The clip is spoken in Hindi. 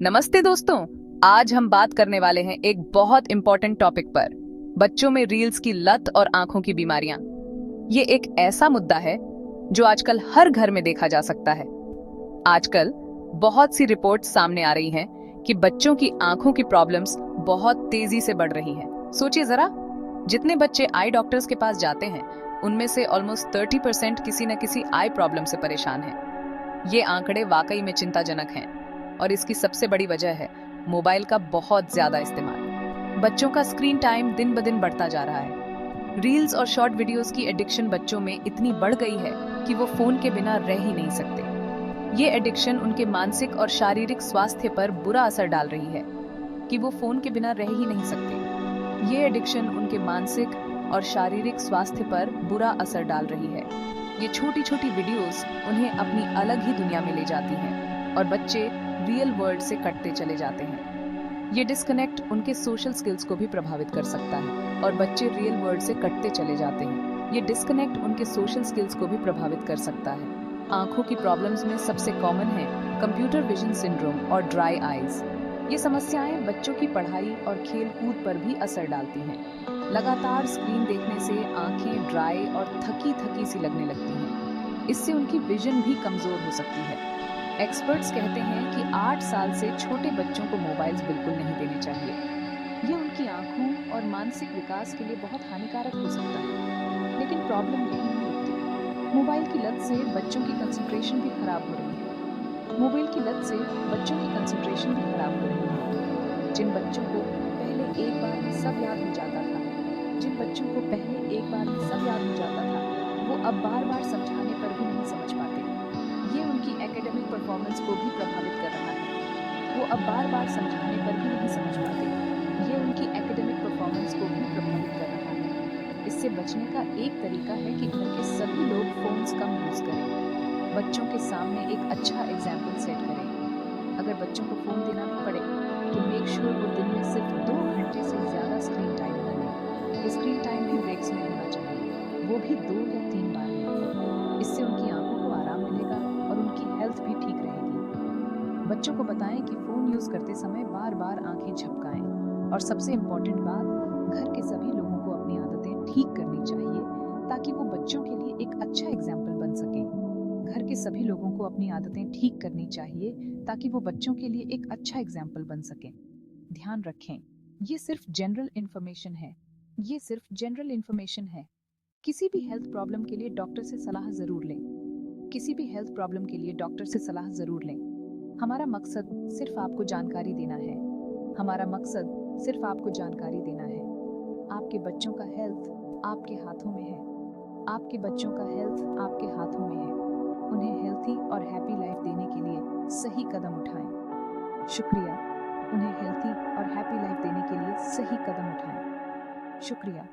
नमस्ते दोस्तों। आज हम बात करने वाले हैं एक बहुत इंपॉर्टेंट टॉपिक पर, बच्चों में रील्स की लत और आंखों की बीमारियां। ये एक ऐसा मुद्दा है जो आजकल हर घर में देखा जा सकता है। आजकल बहुत सी रिपोर्ट्स सामने आ रही हैं कि बच्चों की आंखों की प्रॉब्लम्स बहुत तेजी से बढ़ रही हैं। सोचिए जरा, जितने बच्चे आई डॉक्टर्स के पास जाते हैं उनमें से ऑलमोस्ट 30% किसी न किसी आई प्रॉब्लम से परेशान हैं। ये आंकड़े वाकई में चिंताजनक हैं और इसकी सबसे बड़ी वजह है मोबाइल का बहुत ज्यादा इस्तेमाल। बच्चों का स्क्रीन टाइम दिन ब दिन बढ़ता जा रहा है। रील्स और शॉर्ट वीडियोस की एडिक्शन बच्चों में इतनी बढ़ गई है कि वो फोन के बिना रह ही नहीं सकते। ये एडिक्शन उनके मानसिक और शारीरिक स्वास्थ्य पर बुरा असर डाल रही है कि वो फोन के बिना रह ही नहीं सकते। ये एडिक्शन उनके मानसिक और शारीरिक स्वास्थ्य पर बुरा असर डाल रही है। ये छोटी छोटी वीडियोस उन्हें अपनी अलग ही दुनिया में ले जाती हैं और बच्चे रियल वर्ल्ड से कटते चले जाते हैं। ये डिस्कनेक्ट उनके सोशल स्किल्स को भी प्रभावित कर सकता है और बच्चे रियल वर्ल्ड से कटते चले जाते हैं। ये डिस्कनेक्ट उनके सोशल स्किल्स को भी प्रभावित कर सकता है। आंखों की प्रॉब्लम्स में सबसे कॉमन है कंप्यूटर विजन सिंड्रोम और ड्राई आईज। ये समस्याएं बच्चों की पढ़ाई और खेल कूद पर भी असर डालती हैं। लगातार स्क्रीन देखने से आंखें ड्राई और थकी थकी सी लगने लगती हैं। इससे उनकी विजन भी कमजोर हो सकती है। एक्सपर्ट्स कहते हैं कि 8 साल से छोटे बच्चों को मोबाइल्स बिल्कुल नहीं देने चाहिए। ये उनकी आंखों और मानसिक विकास के लिए बहुत हानिकारक हो सकता है। लेकिन प्रॉब्लम यही नहीं रुकती। मोबाइल की लत से बच्चों की कंसंट्रेशन भी खराब हो रही है। मोबाइल की लत से बच्चों की कंसंट्रेशन भी खराब हो रही है। जिन बच्चों को पहले एक बार में सब याद हो जाता था, जिन बच्चों को पहले एक बार में सब याद हो जाता था, वो अब बार बार समझाने पर भी नहीं समझ पाते। ये उनकी एकेडमिक परफॉर्मेंस को भी प्रभावित कर रहा है। वो अब बार बार समझाने पर भी नहीं समझ पाते। ये उनकी एकेडमिक परफॉर्मेंस को भी प्रभावित कर रहा है। इससे बचने का एक तरीका है कि घर के सभी लोग फोन्स कम यूज करें। बच्चों के सामने एक अच्छा एग्जाम्पल सेट करें। अगर बच्चों को फोन देना भी पड़े तो मेक श्योर वो दिन में सिर्फ 2 घंटे से ज्यादा स्क्रीन टाइम न लें। स्क्रीन टाइम भी ब्रेक्स में होना चाहिए, वो भी 2 या 3 बार में। इससे उनकी आंखों को आराम मिलेगा और उनकी हेल्थ भी ठीक रहेगी। बच्चों को बताएं कि फोन यूज करते समय बार बार आंखें झपकाएं। और सबसे इम्पोर्टेंट बात, घर के सभी लोगों को अपनी आदतें ठीक करनी चाहिए ताकि वो बच्चों के लिए एक अच्छा एग्जाम्पल बन सके। घर के सभी लोगों को अपनी आदतें ठीक करनी चाहिए ताकि वो बच्चों के लिए एक अच्छा एग्जाम्पल बन सके। ध्यान रखें, ये सिर्फ जनरल इन्फॉर्मेशन है। ये सिर्फ जनरल इन्फॉर्मेशन है। किसी भी हेल्थ प्रॉब्लम के लिए डॉक्टर से सलाह जरूर लें। किसी भी हेल्थ प्रॉब्लम के लिए डॉक्टर से सलाह जरूर लें। हमारा मकसद सिर्फ आपको जानकारी देना है। हमारा मकसद सिर्फ आपको जानकारी देना है। आपके बच्चों का हेल्थ आपके हाथों में है। आपके बच्चों का हेल्थ आपके हाथों में है। उन्हें हेल्थी और हैप्पी लाइफ देने के लिए सही कदम उठाएं। शुक्रिया। उन्हें हेल्थी और हैप्पी लाइफ देने के लिए सही कदम उठाएं। शुक्रिया।